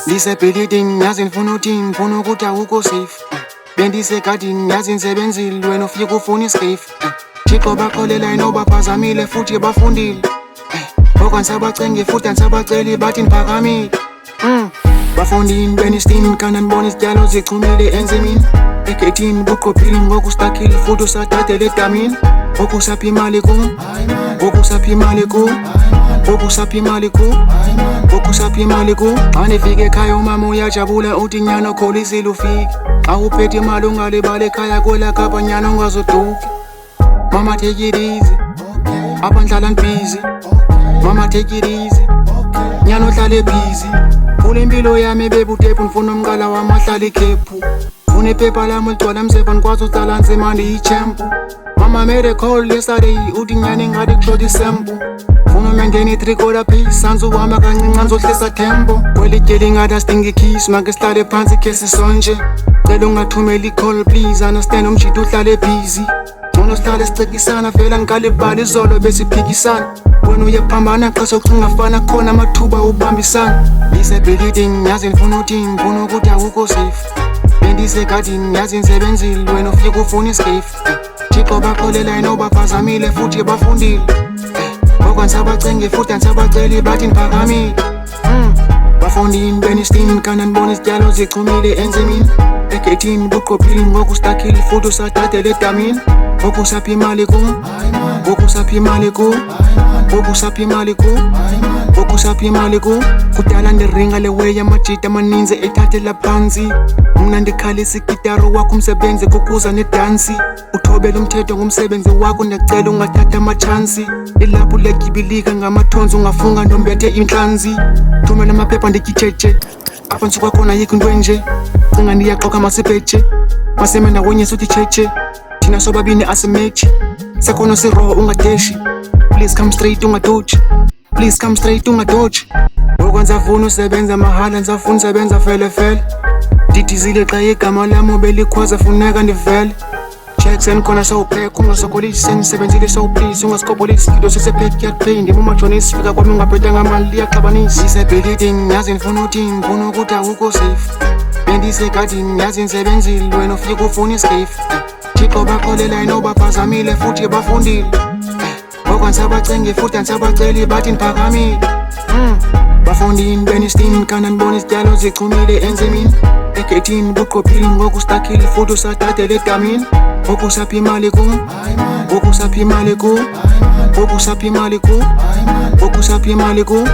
Ndisebhilidini yazi ndifuna uthini, ndifuna ukuthi awukho safe. Bendisegadini yazi ndisebenzile, wena ufike ufuna iscafe. Thixo bakholela inobaphazamile futhi bafundile. Ngoko ndisabacenge futhi ndisabaceli bathi ndiphakamile. Bafundini benisitini kana ndibona izityalo zichumile enzimini. Egethini buqophile ngoku stakile futhi usadadela edamini. Ngoku sapha imali kum, ngoku sapha imali kum, ngoku sapha imali kum, ngoku sapha imali kum. Xa ndifika ekhaya umama uyajabula uthi nyana ukholisile ufike. Xa uphethe imali ungalibali ekhaya kwela kapa nyana ungazoduki. Mama take it easy, apha ndhlala ndibhizi. Mama take it easy, nyana uhlale busy. Kule mpilo yami bebutepu ndifuna umqala wami ahlala ikhephu. Funa iphepha lami ligcwala msepa ndikwazi uhlala nzima ndiyitshempu. Mama made a call yesterday uthi nyana ingathi kushota isempu. Funa umendeni i-3/4 piece sanze uhamba kancinci ngizohlisa tempo. Kweli tyeli ngathi asidinga ikhisi make sihlale phansi khe sisonje. Cela ungathumeli i-call please, understand umjito uhlale busy. Ngcono sihlale sicekisana vela ngikalibali izolo besiphikisana. Wena uyaphambana xa sokungafana khona amathuba ubambisana. Ndisebhilidini yazi ndifuna uthini, ndifuna ukuthi awukho safe. Bendisegadini yazi ndisebenzile, wena ufike ufuna iscafe. Thixo bakholela inobaphazamile futhi bafundile. Ngoko ndisabacenge futhi ndisabaceli bathi ndiphakamile. Bafundini benisitini kana ndibona izityalo zichumile enzimini. Egethini buqophile ngoku stakile futhi usadadela edamini. Ngoku sapha imali kum, ngoku sapha imali kum, ngoku sapha imali kum, ngoku sapha imali kum. Kudala ndiringa le way amajita amaninzi ethathela phantsi. Mna ndikhalisa igitaro wakho umsebenzi kukuza nedansi. Uthobela umthetho ngumsebenzi wakho ndiyacela ungathatha amatshansi. Ilaphu legibilika ngamathonzi ungafunga ndombethe intlanzi. Thumela amaphepha ndityitshetshe, apha ndisuka khona yikho into enje. Cinga ndiyaxoka masibhetshe, maseme ndawonye suthi tshetshe. Thina sobabini asimechi, sekhono siroho ungadeshi. Please come straight ungadoji, please come straight ungadoji. Ngoko ndisafuna usebenza mahala, ndisafuna usebenza felefele. Ndidizile xa igama lam belikhwaza funeka ndivele. Checks enkhona sawuphekha ungasokolisi sendisebenzile sawuplisi. Ungasikopholisi isikilo sisebackyard pay, ndim umatshonisi fika kwami ungaphethanga mali liyaxabanisa. Ndisebhilidini yazi ndifuna uthini, ndifuna ukuthi awukho safe. Bendisegadini yazi ndisebenzile, wena ufike ufuna iscafe. Thixo bakholela inobaphazamile futhi bafundile. Ngoko ndisabacenge futhi ndisabaceli bathi ndiphakamile. Bafundini benisitini kana ndibona izityalo zichumile enzimini. Egethini buqophile ngoku stakile futhi usadadela edamini. Ngoku sapha imali kum, ngoku sapha imali kum, ngoku sapha imali kum, ngoku sapha imali kum.